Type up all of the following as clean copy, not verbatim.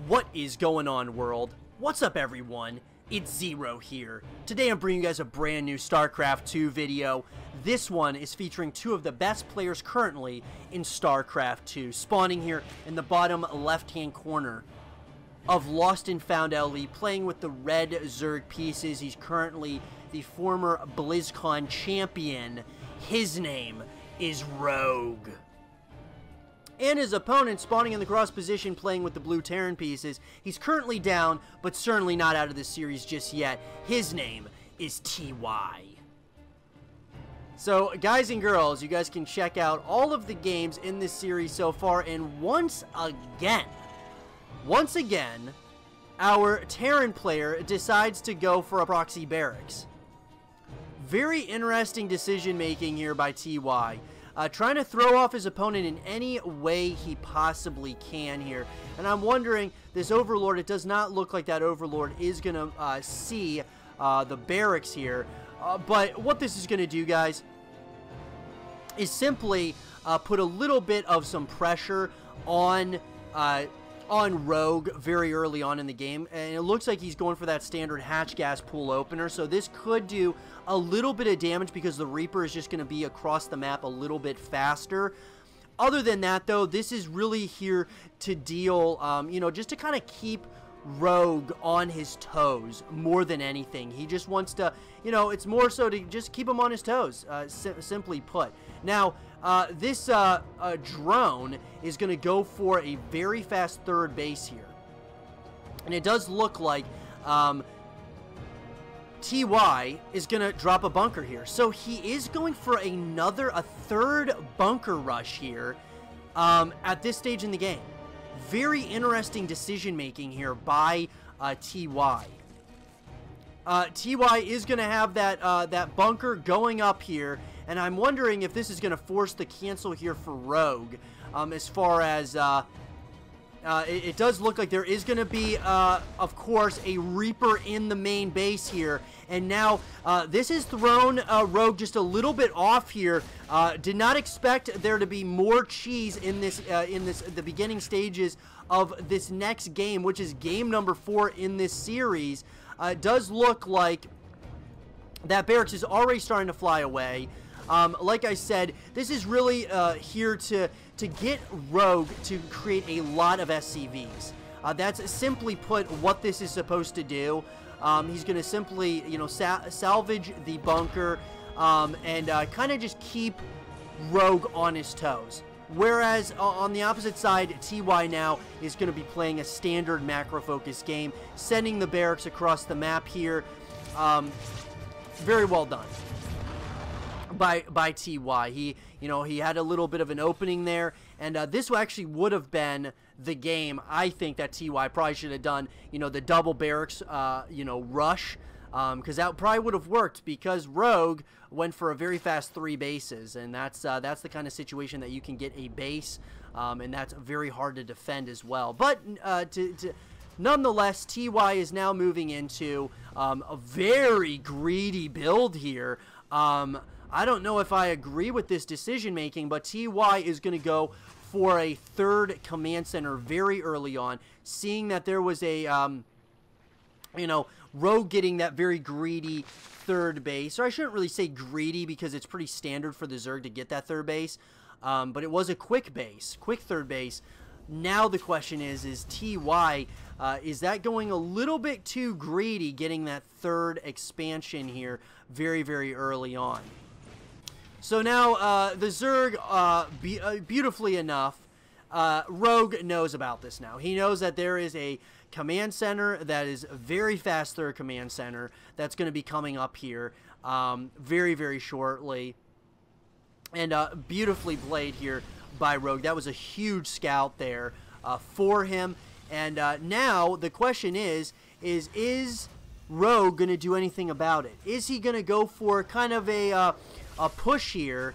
What is going on, world? What's up, everyone? It's Zero here. Today I'm bringing you guys a brand new StarCraft 2 video. This one is featuring two of the best players currently in StarCraft 2, spawning here in the bottom left-hand corner of Lost and Found LE, playing with the red Zerg pieces. He's currently the former Blizzcon champion. His name is Rogue. And his opponent spawning in the cross position playing with the blue Terran pieces. He's currently down, but certainly not out of this series just yet. His name is TY. So, guys and girls, you guys can check out all of the games in this series so far. And once again, our Terran player decides to go for a proxy barracks. Very interesting decision making here by TY. Trying to throw off his opponent in any way he possibly can here. And I'm wondering, this Overlord, it does not look like that Overlord is going to see the barracks here. But what this is going to do, guys, is simply put a little bit of some pressure on Rogue very early on in the game, and it looks like he's going for that standard hatch gas pool opener, so this could do a little bit of damage because the Reaper is just going to be across the map a little bit faster. Other than that, though, this is really here to deal, you know, just to kind of keep Rogue on his toes more than anything. He just wants to, you know, it's more so to just keep him on his toes, simply put. Now, this drone is going to go for a very fast third base here. And it does look like TY is going to drop a bunker here. So he is going for a third bunker rush here at this stage in the game. Very interesting decision making here by TY. TY is going to have that bunker going up here, and I'm wondering if this is going to force the cancel here for Rogue. As far as it does look like there is going to be, of course, a Reaper in the main base here, and now this has thrown Rogue just a little bit off here. Did not expect there to be more cheese in the beginning stages of this next game, which is game number 4 in this series. It does look like that barracks is already starting to fly away. Like I said, this is really here to get Rogue to create a lot of SCVs. That's simply put what this is supposed to do. He's going to simply, you know, salvage the bunker and kind of just keep Rogue on his toes. Whereas on the opposite side, TY now is going to be playing a standard macro-focused game, sending the barracks across the map here. Very well done by TY. He had a little bit of an opening there, and this actually would have been the game. I think that TY probably should have done, you know, the double barracks, rush, because that probably would have worked, because Rogue went for a very fast 3 bases, and that's the kind of situation that you can get a base, and that's very hard to defend as well. But nonetheless, TY is now moving into a very greedy build here. I don't know if I agree with this decision making, but TY is going to go for a third command center very early on, seeing that there was a Rogue getting that very greedy third base. Or I shouldn't really say greedy, because it's pretty standard for the Zerg to get that third base, but it was a quick third base. Now the question is TY, is that going a little bit too greedy, getting that third expansion here very, very early on? So now the Zerg, beautifully enough, Rogue knows about this now. He knows that there is a command center that is a very fast third command center that's going to be coming up here very, very shortly. And beautifully played here by Rogue. That was a huge scout there for him. And now the question is Rogue going to do anything about it? Is he going to go for kind of a push here,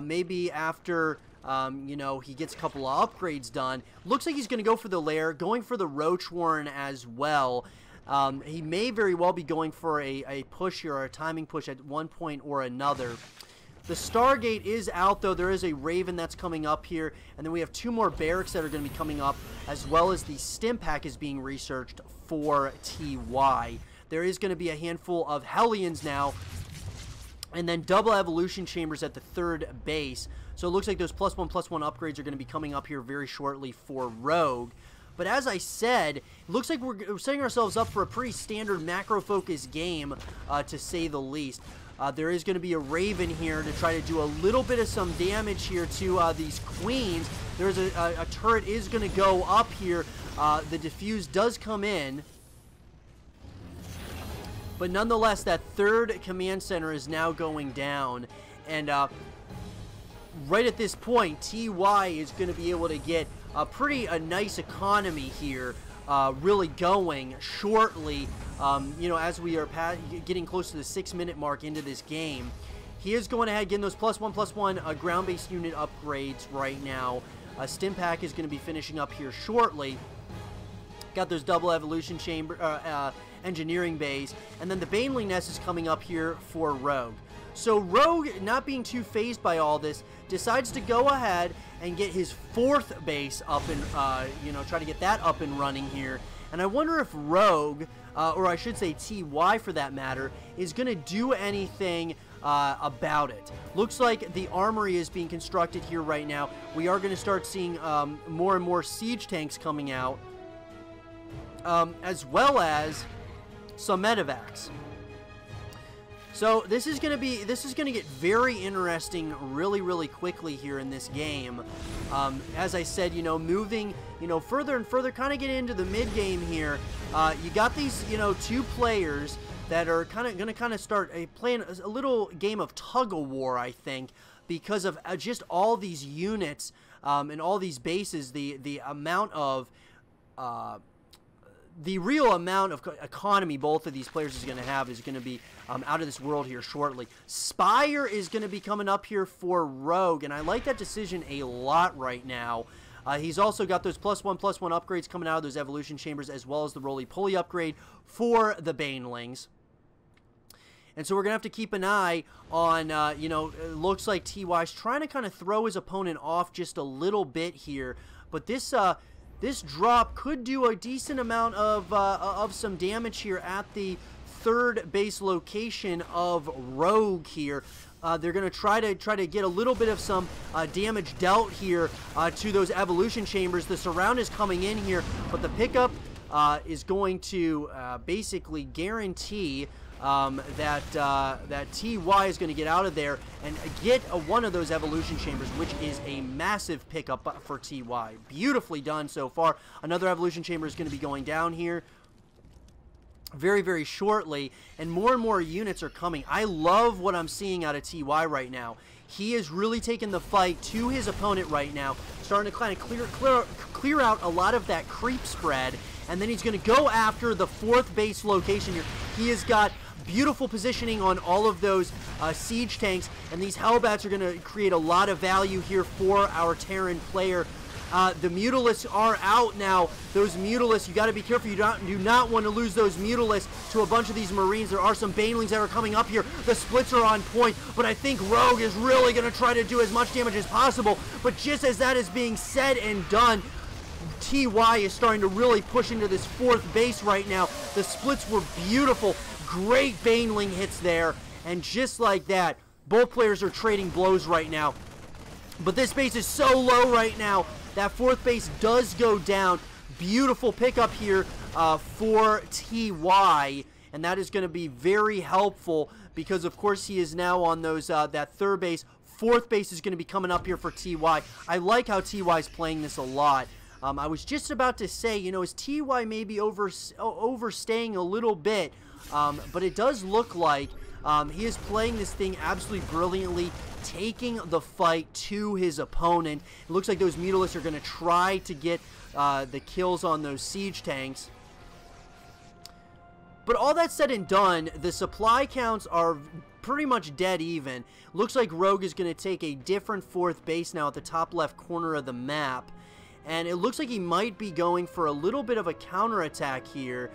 maybe after he gets a couple of upgrades done? Looks like he's going to go for the lair, going for the Roach Warren as well. He may very well be going for a push here, or a timing push at one point or another. The Stargate is out, though. There is a Raven that's coming up here. And then we have 2 more barracks that are going to be coming up, as well as the stim pack is being researched for TY. There is going to be a handful of Hellions now, and then double evolution chambers at the 3rd base. So it looks like those +1/+1 upgrades are going to be coming up here very shortly for Rogue. But as I said, it looks like we're setting ourselves up for a pretty standard macro-focused game, to say the least. There is going to be a Raven here to try to do a little bit of some damage here to these Queens. There's a turret is going to go up here. The diffuse does come in. But nonetheless, that 3rd command center is now going down. And right at this point, TY is going to be able to get a nice economy here, really going shortly. You know, as we are getting close to the 6-minute mark into this game. He is going ahead getting those +1/+1 ground-based unit upgrades right now. Stim pack is going to be finishing up here shortly. Got those double evolution chamber engineering bays, and then the Baneling nest is coming up here for Rogue. So Rogue, not being too phased by all this, decides to go ahead and get his 4th base up and you know, try to get that up and running here. And I wonder if Rogue, or I should say TY for that matter, is going to do anything about it. Looks like the armory is being constructed here right now. We are going to start seeing more and more siege tanks coming out, as well as some medevacs. So this is going to get very interesting really quickly here in this game. As I said, you know, moving, you know, further and further, kind of get into the mid game here. You got these, you know, 2 players that are going to start playing a little game of tug-of-war, I think, because of just all these units and all these bases. The amount of the real amount of economy both of these players is going to have is going to be out of this world here shortly. Spire is going to be coming up here for Rogue, and I like that decision a lot right now. He's also got those +1/+1 upgrades coming out of those evolution chambers, as well as the roly-poly upgrade for the Banelings. And so we're going to have to keep an eye on, you know, it looks like TY's trying to kind of throw his opponent off just a little bit here. But this drop could do a decent amount of some damage here at the 3rd base location of Rogue here. They're going to try to get a little bit of some damage dealt here to those evolution chambers. The surround is coming in here, but the pickup is going to basically guarantee that TY is going to get out of there and get one of those evolution chambers, which is a massive pickup for TY. Beautifully done so far. Another evolution chamber is going to be going down here very shortly, and more units are coming. I love what I'm seeing out of TY right now. He is really taking the fight to his opponent right now, starting to kind of clear out a lot of that creep spread, and then he's going to go after the 4th base location here. He has got beautiful positioning on all of those siege tanks, and these Hellbats are going to create a lot of value here for our Terran player. The Mutalisks are out now. Those Mutalisks, you got to be careful. You do not want to lose those Mutalisks to a bunch of these Marines. There are some Banelings that are coming up here. The splits are on point, but I think Rogue is really going to try to do as much damage as possible. But just as that is being said and done, TY is starting to really push into this 4th base right now. The splits were beautiful. Great Baneling hits there. And just like that, both players are trading blows right now. But this base is so low right now. That 4th base does go down. Beautiful pickup here for TY. And that is going to be very helpful because, of course, he is now on those that 3rd base. 4th base is going to be coming up here for TY. I like how TY is playing this a lot. I was just about to say, you know, is TY maybe overstaying a little bit? But it does look like he is playing this thing absolutely brilliantly, taking the fight to his opponent. It looks like those Mutalisks are going to try to get the kills on those siege tanks. But all that said and done, the supply counts are pretty much dead even. Looks like Rogue is going to take a different 4th base now at the top left corner of the map. And it looks like he might be going for a little bit of a counterattack here.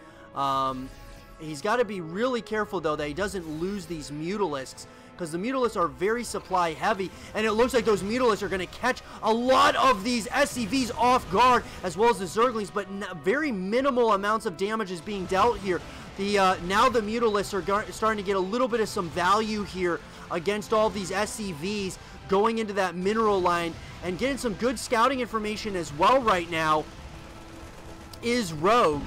He's got to be really careful, though, that he doesn't lose these Mutalisks, because the Mutalisks are very supply heavy, and it looks like those Mutalisks are going to catch a lot of these SCVs off guard, as well as the Zerglings, but very minimal amounts of damage is being dealt here. Now the Mutalisks are starting to get a little bit of some value here against all these SCVs going into that mineral line, and getting some good scouting information as well right now is Rogue.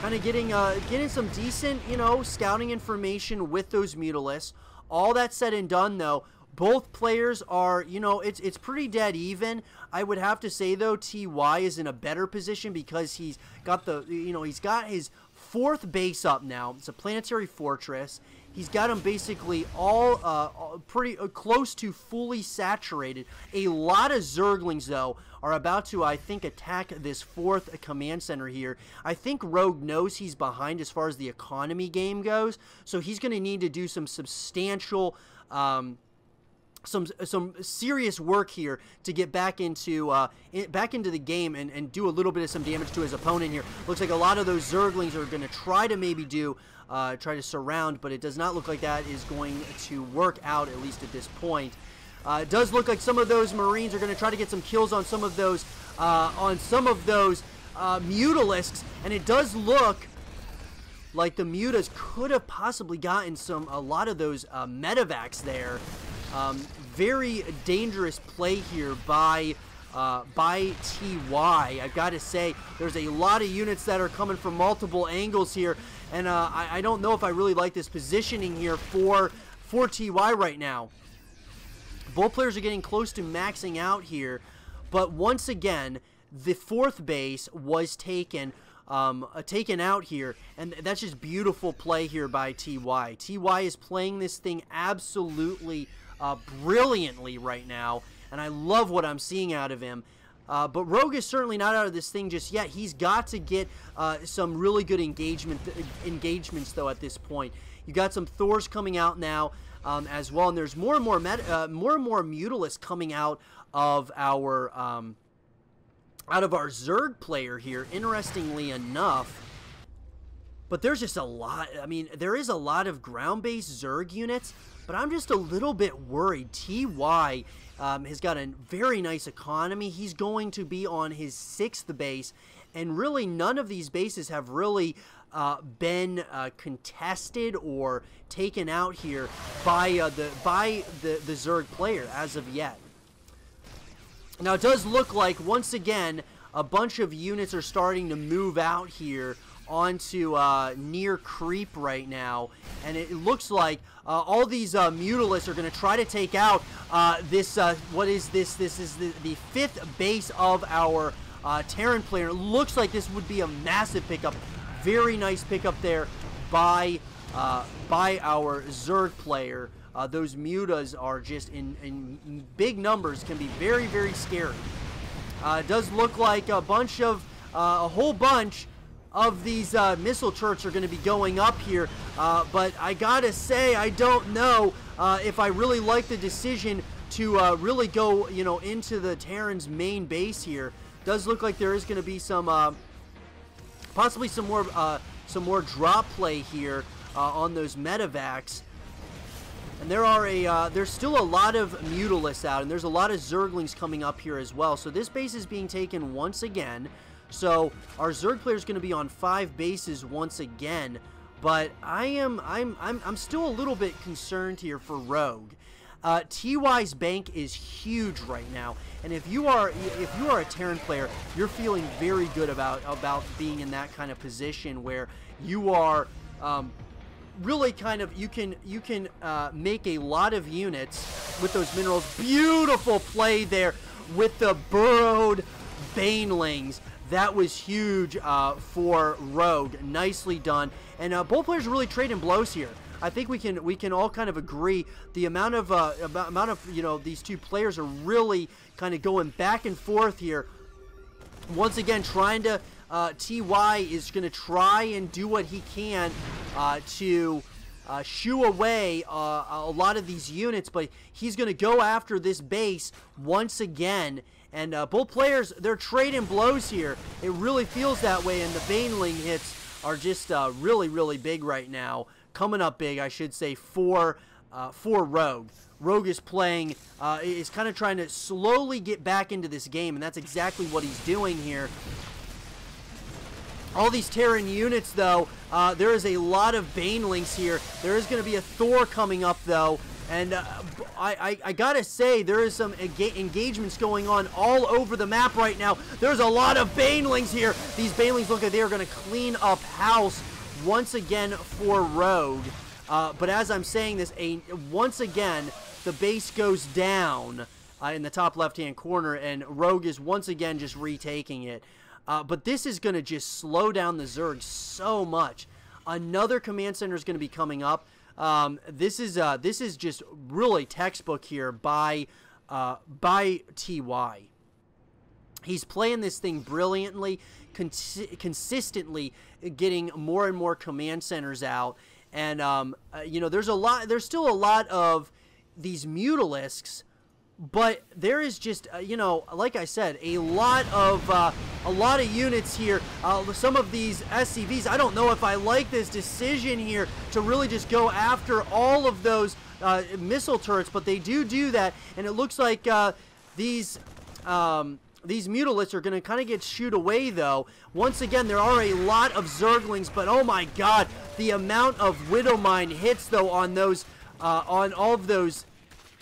Kind of getting some decent, you know, scouting information with those Mutalisks. All that said and done, though, both players are, you know, it's pretty dead even. I would have to say, though, TY is in a better position because he's got he's got his 4th base up now. It's a planetary fortress. He's got them basically all pretty close to fully saturated. A lot of Zerglings, though, are about to, I think, attack this 4th command center here. I think Rogue knows he's behind as far as the economy game goes, so he's going to need to do some substantial, some serious work here to get back into the game and do a little bit of some damage to his opponent here. Looks like a lot of those Zerglings are going to try to maybe try to surround, but it does not look like that is going to work out, at least at this point. It does look like some of those Marines are going to try to get some kills on some of those Mutalisks, and it does look like the Mutas could have possibly gotten a lot of those medevacs there. Very dangerous play here by TY. I've got to say, there's a lot of units that are coming from multiple angles here, and I don't know if I really like this positioning here for TY right now. Both players are getting close to maxing out here, but once again, the 4th base was taken out here, and that's just beautiful play here by TY. TY is playing this thing absolutely brilliantly right now, and I love what I'm seeing out of him. But Rogue is certainly not out of this thing just yet. He's got to get some really good engagements, though, at this point. You got some Thors coming out now as well, and there's more and more Mutalisks coming out of our Zerg player here, interestingly enough. But there's just a lot. I mean, there is a lot of ground-based Zerg units, but I'm just a little bit worried. TY has got a very nice economy. He's going to be on his 6th base, and really none of these bases have really been contested or taken out here by the Zerg player as of yet. Now, it does look like, once again, a bunch of units are starting to move out here onto near creep right now, and it looks like all these Mutalisks are going to try to take out this what is this? This is the 5th base of our Terran player. It looks like this would be a massive pickup. Very nice pickup there by our Zerg player. Those Mutas are just in big numbers, can be very, very scary. It does look like a whole bunch of these missile turrets are going to be going up here, but I gotta say, I don't know if I really like the decision to really go, you know, into the Terran's main base here. Does look like there is going to be some possibly some more drop play here on those medevacs. And there's still a lot of Mutalisks out, and there's a lot of Zerglings coming up here as well. So this base is being taken once again. So our Zerg player is going to be on 5 bases once again. But I'm still a little bit concerned here for Rogue. TY's bank is huge right now, and if you are a Terran player, you're feeling very good about being in that kind of position where you are really kind of you can make a lot of units with those minerals. Beautiful play there with the burrowed banelings. That was huge for Rogue. Nicely done, and both players are really trading blows here. I think we can all kind of agree the amount of you know, these two players are really kind of going back and forth here. Once again, trying to TY is going to try and do what he can to shoo away a lot of these units, but he's going to go after this base once again. And both players, they're trading blows here. It really feels that way, and the baneling hits are just really, really big right now. Coming up big, I should say, for for Rogue. Rogue is playing, is kind of trying to slowly get back into this game, and that's exactly what he's doing here. All these Terran units, though, there is a lot of Banelings here. There is going to be a Thor coming up, though, and I gotta say, there is some engagements going on all over the map right now. There's a lot of Banelings here. These Banelings look like they are going to clean up house once again for Rogue. But as I'm saying this, once again, the base goes down in the top left-hand corner, and Rogue is once again just retaking it. But this is going to just slow down the Zerg so much. Another command center is going to be coming up. This is just really textbook here by TY. He's playing this thing brilliantly, consistently getting more and more command centers out. And, you know, there's still a lot of these Mutalisks, but there is just, you know, like I said, a lot of units here. Some of these SCVs, I don't know if I like this decision here to really just go after all of those missile turrets, but they do that, and it looks like these Mutalisks are going to kind of get shooed away, though. Once again, there are a lot of Zerglings, but oh my god, the amount of Widowmine hits, though, on those, on all of those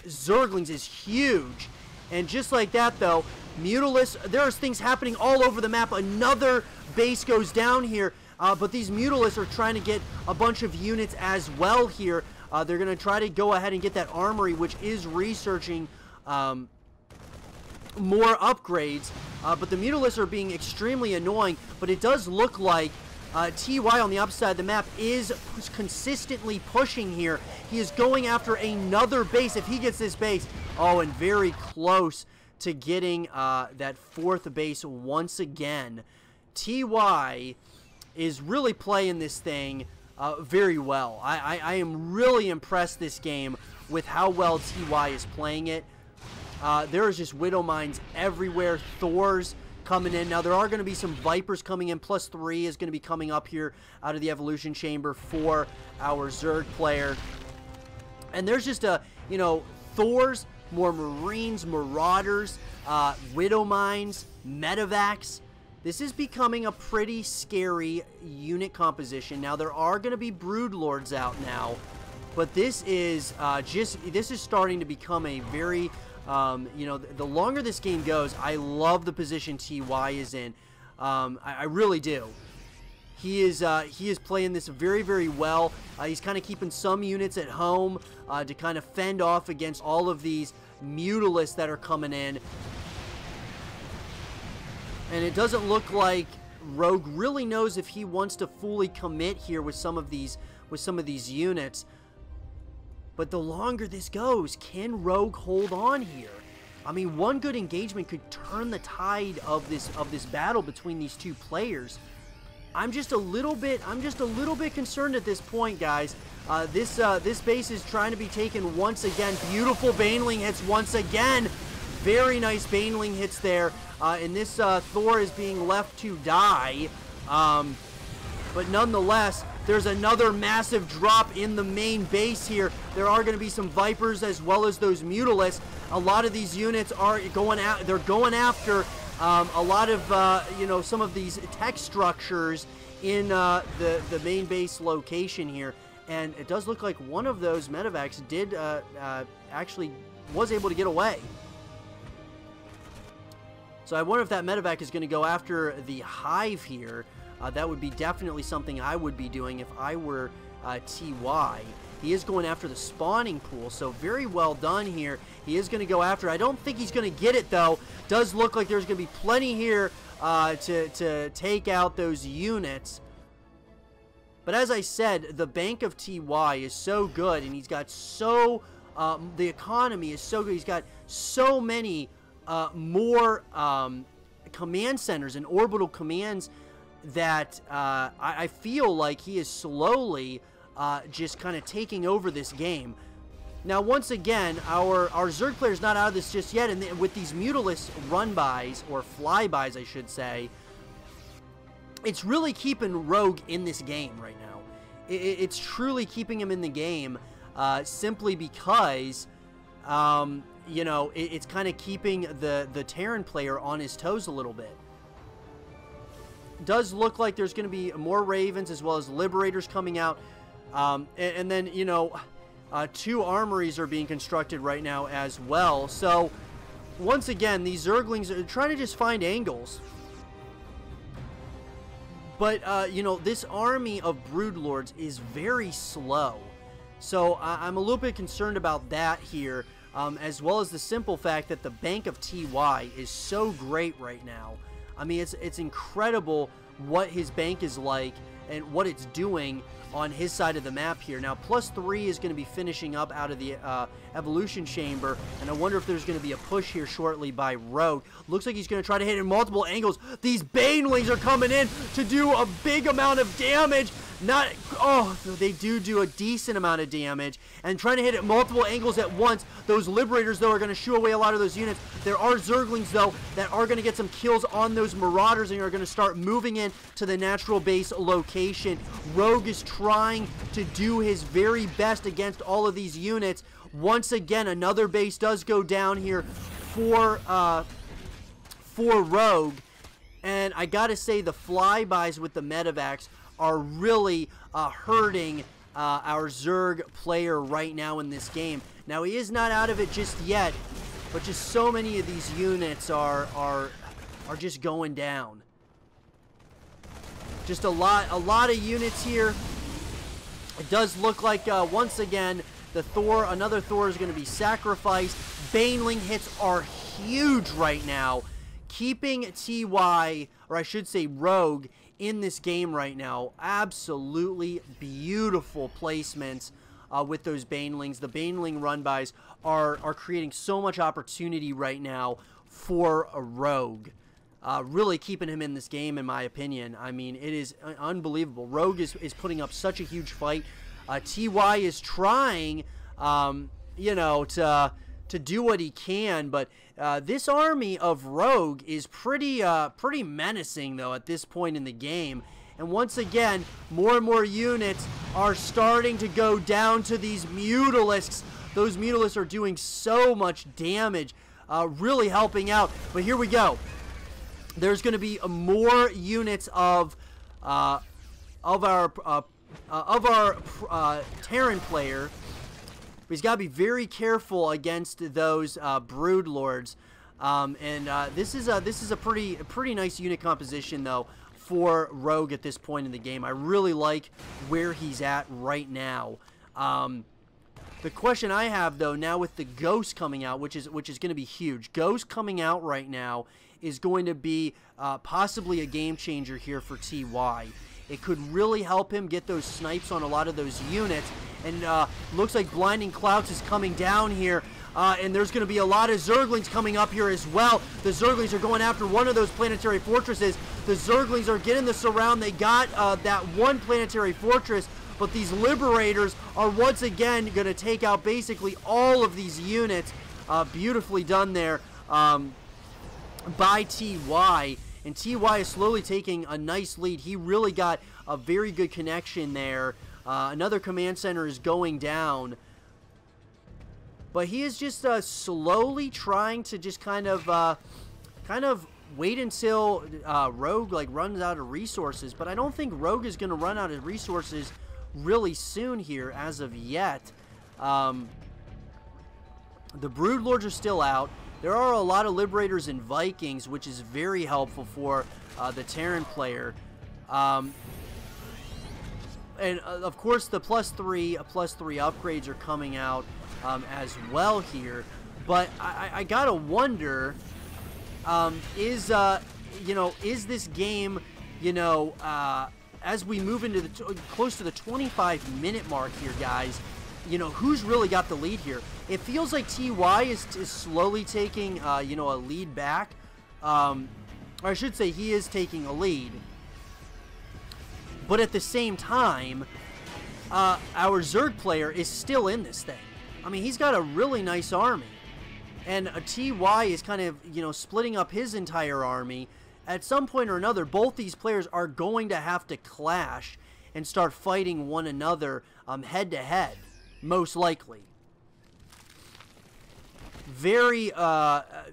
Zerglings is huge. And just like that, though, Mutalisks, there's things happening all over the map. Another base goes down here, but these Mutalisks are trying to get a bunch of units as well here. They're going to try to go ahead and get that armory, which is researching more upgrades, but the Mutalisks are being extremely annoying. But it does look like TY on the upside of the map is consistently pushing here. He is going after another base. If he gets this base, oh, and very close to getting that fourth base once again. TY is really playing this thing very well. I am really impressed this game with how well TY is playing it. There is just Widowmines everywhere. Thors coming in. Now, there are going to be some Vipers coming in. +3 is going to be coming up here out of the Evolution Chamber for our Zerg player. And there's just you know, Thors, more Marines, Marauders, Widowmines, Medivacs. This is becoming a pretty scary unit composition. Now, there are going to be Broodlords out now, but this is this is starting to become a very you know, the longer this game goes, I love the position TY is in. I really do. He is playing this very, very well. He's kind of keeping some units at home to kind of fend off against all of these Mutalisks that are coming in. And it doesn't look like Rogue really knows if he wants to fully commit here with some of these units. But the longer this goes, can Rogue hold on here? I mean, one good engagement could turn the tide of this battle between these two players. I'm just a little bit concerned at this point, guys. This base is trying to be taken once again. Beautiful Baneling hits once again. Very nice Baneling hits there. And this Thor is being left to die. But nonetheless, there's another massive drop in the main base here. There are going to be some Vipers as well as those Mutalisks. A lot of these units are going out. They're going after a lot of you know, some of these tech structures in the main base location here. And it does look like one of those Medivacs did actually was able to get away. So I wonder if that Medivac is going to go after the Hive here. That would be definitely something I would be doing if I were TY. He is going after the spawning pool, so very well done here. He is going to go after. I don't think he's going to get it, though. Does look like there's going to be plenty here to take out those units. But as I said, the bank of TY is so good, and he's got so... the economy is so good. He's got so many more command centers and orbital commands that I feel like he is slowly just kind of taking over this game. Now, once again, our Zerg player is not out of this just yet, and with these Mutalisks run-bys, or flybys, I should say, it's really keeping Rogue in this game right now. It's truly keeping him in the game. simply because, you know, it's kind of keeping the Terran player on his toes a little bit. Does look like there's going to be more Ravens as well as Liberators coming out. And then, you know, 2 armories are being constructed right now as well. So, once again, these Zerglings are trying to just find angles. But, you know, this army of Broodlords is very slow. So, I'm a little bit concerned about that here, as well as the simple fact that the bank of TY is so great right now. I mean, it's incredible what his bank is like and what it's doing on his side of the map here. Now, +3 is going to be finishing up out of the evolution chamber, and I wonder if there's going to be a push here shortly by Rogue. Looks like he's going to try to hit in multiple angles. These Banelings are coming in to do a big amount of damage. Not, oh, they do a decent amount of damage, and trying to hit at multiple angles at once. Those Liberators, though, are going to shoo away a lot of those units. There are Zerglings, though, that are going to get some kills on those Marauders and are going to start moving in to the natural base location. Rogue is trying to do his very best against all of these units. Once again, another base does go down here for Rogue, and I gotta say the flybys with the medevacs are really hurting our Zerg player right now in this game. Now, he is not out of it just yet, but just so many of these units are just going down. Just a lot of units here. It does look like once again the another Thor is going to be sacrificed. Baneling hits are huge right now, keeping TY, or I should say Rogue, in this game right now. Absolutely beautiful placements with those Banelings. The Baneling run-bys are creating so much opportunity right now for a Rogue. Really keeping him in this game, in my opinion. I mean, it is unbelievable. Rogue is putting up such a huge fight. TY is trying, you know, to do what he can, but this army of Rogue is pretty menacing, though, at this point in the game. And once again, more and more units are starting to go down to these Mutalisks. Those Mutalisks are doing so much damage, really helping out. But here we go. There's going to be more units of our Terran player. He's got to be very careful against those Broodlords, this is a pretty nice unit composition, though, for Rogue at this point in the game. I really like where he's at right now. The question I have, though, now with the Ghost coming out, which is going to be huge. Ghost coming out right now is going to be possibly a game changer here for TY. It could really help him get those snipes on a lot of those units. And looks like Blinding Clouds is coming down here. And there's going to be a lot of Zerglings coming up here as well. The Zerglings are going after one of those planetary fortresses. The Zerglings are getting the surround. They got that one planetary fortress. But these Liberators are once again going to take out basically all of these units. Beautifully done there by TY. And TY is slowly taking a nice lead. He really got a very good connection there. Another command center is going down. But he is just slowly trying to just kind of wait until Rogue runs out of resources. But I don't think Rogue is going to run out of resources really soon here as of yet. The Broodlords are still out. There are a lot of Liberators and Vikings, which is very helpful for the Terran player. And of course, the +3 upgrades are coming out as well here. But I gotta wonder, is this game, as we move into close to the 25-minute mark here, guys, who's really got the lead here? It feels like TY is slowly taking, a lead back. Or I should say he is taking a lead. But at the same time, our Zerg player is still in this thing. I mean, he's got a really nice army. And TY is kind of, splitting up his entire army. At some point or another, both these players are going to have to clash and start fighting one another head to head. most likely. Very,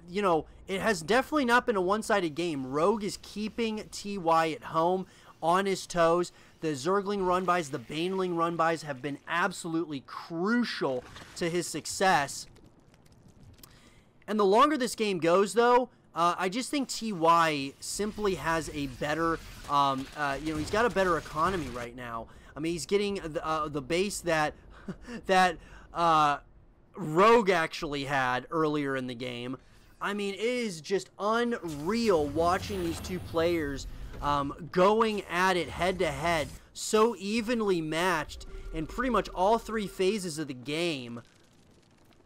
you know, it has definitely not been a one-sided game. Rogue is keeping TY at home, on his toes. The Zergling run-bys, the Baneling run-bys have been absolutely crucial to his success. And the longer this game goes, though, I just think TY simply has a better, you know, he's got a better economy right now. I mean, he's getting the base that that Rogue actually had earlier in the game. I mean, it is just unreal watching these two players going at it head-to-head, so evenly matched in pretty much all three phases of the game.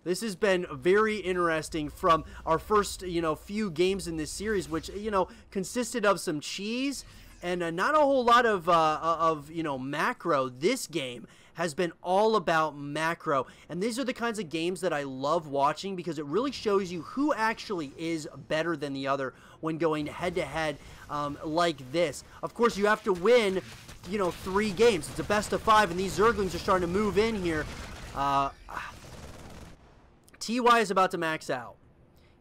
This has been very interesting from our first, you know, few games in this series, which, you know, consisted of some cheese and not a whole lot of, you know, macro. This game has been all about macro, and these are the kinds of games that I love watching because it really shows you who actually is better than the other when going head-to-head like this. Of course, you have to win, you know, 3 games. It's a best of 5, and these Zerglings are starting to move in here. TY is about to max out.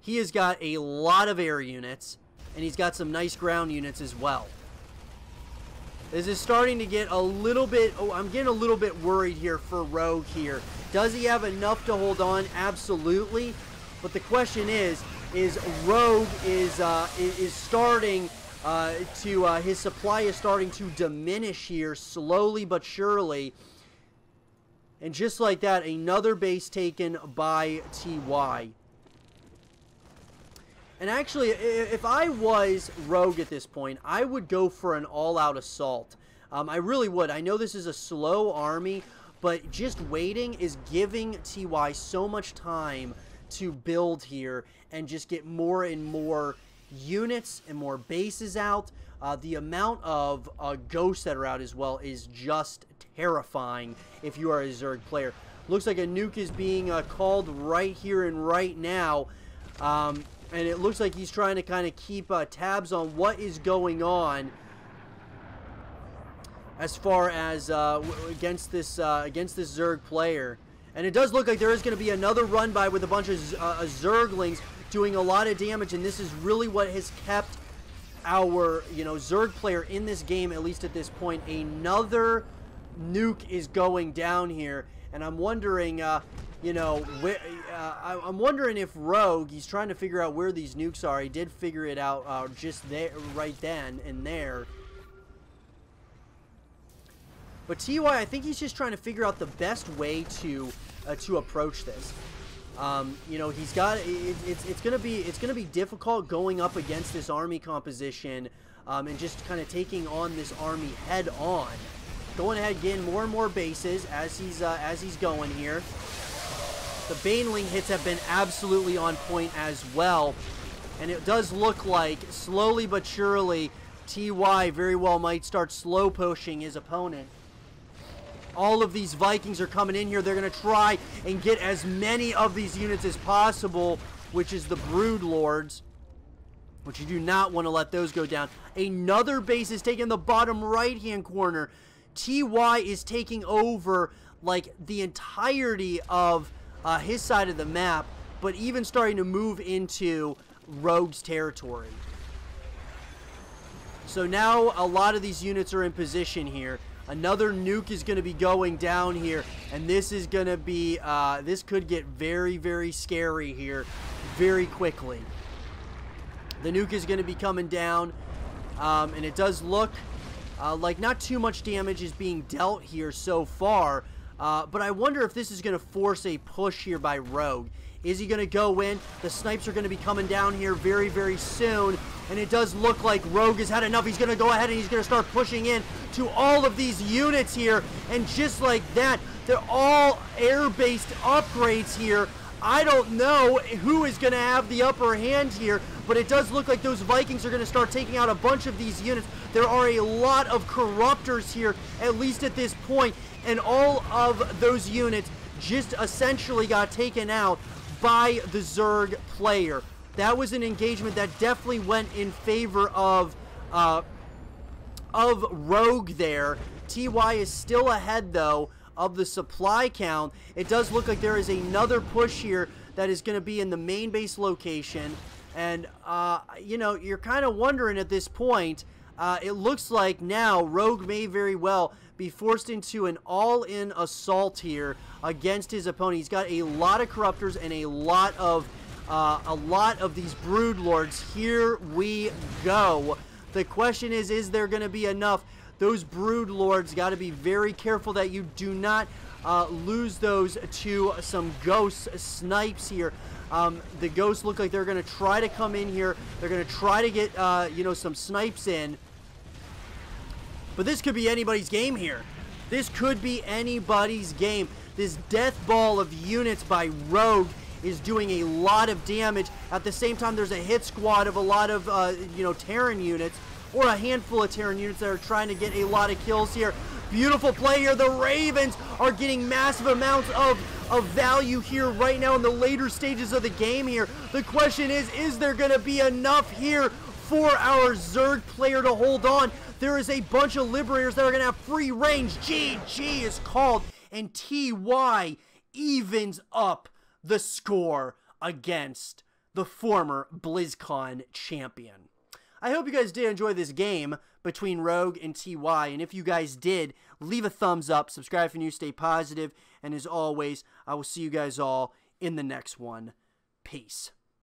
He has got a lot of air units, and he's got some nice ground units as well. This is starting to get a little bit, oh, I'm getting a little bit worried here for Rogue here. Does he have enough to hold on? Absolutely. But the question is Rogue is starting to, his supply is starting to diminish here slowly but surely. And just like that, another base taken by TY. And actually, if I was Rogue at this point, I would go for an all-out assault. I really would. I know this is a slow army, but just waiting is giving TY so much time to build here and just get more and more units and more bases out. The amount of ghosts that are out as well is just terrifying if you are a Zerg player. Looks like a nuke is being called right here and right now. And it looks like he's trying to kind of keep tabs on what is going on as far as against this Zerg player. And it does look like there is going to be another run by with a bunch of Zerglings doing a lot of damage, and this is really what has kept our, you know, Zerg player in this game, at least at this point. Another nuke is going down here, and I'm wondering, you know, I'm wondering if Rogue, he's trying to figure out where these nukes are. He did figure it out just there, right then and there. But TY, I think he's just trying to figure out the best way to approach this. You know, he's got it's gonna be difficult going up against this army composition and just kind of taking on this army head on. Going ahead, getting more and more bases as he's going here. The Baneling hits have been absolutely on point as well. And it does look like, slowly but surely, TY very well might start slow pushing his opponent. All of these Vikings are coming in here. They're going to try and get as many of these units as possible, which is the Brood Lords, which you do not want to let those go down. Another base is taking the bottom right-hand corner. TY is taking over, like, the entirety of his side of the map, but even starting to move into Rogue's territory. So now a lot of these units are in position here. Another nuke is going to be going down here, and this is going to be, this could get very, very scary here very quickly. The nuke is going to be coming down, and it does look like not too much damage is being dealt here so far. But I wonder if this is going to force a push here by Rogue. Is he going to go in? The snipes are going to be coming down here very, very soon. And it does look like Rogue has had enough. He's going to go ahead and he's going to start pushing in to all of these units here. And just like that, they're all air-based upgrades here. I don't know who is going to have the upper hand here, but it does look like those Vikings are going to start taking out a bunch of these units. There are a lot of Corruptors here, at least at this point. And all of those units just essentially got taken out by the Zerg player. That was an engagement that definitely went in favor of Rogue there. TY is still ahead, though, of the supply count. It does look like there is another push here that is going to be in the main base location. And, you know, you're kind of wondering at this point, it looks like now Rogue may very well be forced into an all-in assault here against his opponent. He's got a lot of corruptors and a lot of these brood lords. Here we go. The question is there going to be enough? Those brood lords got to be very careful that you do not lose those to some ghost snipes here. The ghosts look like they're going to try to come in here. They're going to try to get, you know, some snipes in. But this could be anybody's game here. This could be anybody's game. This death ball of units by Rogue is doing a lot of damage. At the same time, there's a hit squad of a lot of, you know, Terran units, or a handful of Terran units that are trying to get a lot of kills here. Beautiful play here. The Ravens are getting massive amounts of value here right now in the later stages of the game here. The question is there going to be enough here for our Zerg player to hold on? There is a bunch of Liberators that are going to have free range. GG is called, and TY evens up the score against the former Blizzcon champion. I hope you guys did enjoy this game between Rogue and TY, and if you guys did, leave a thumbs up, subscribe if you're new, stay positive, and as always, I will see you guys all in the next one. Peace.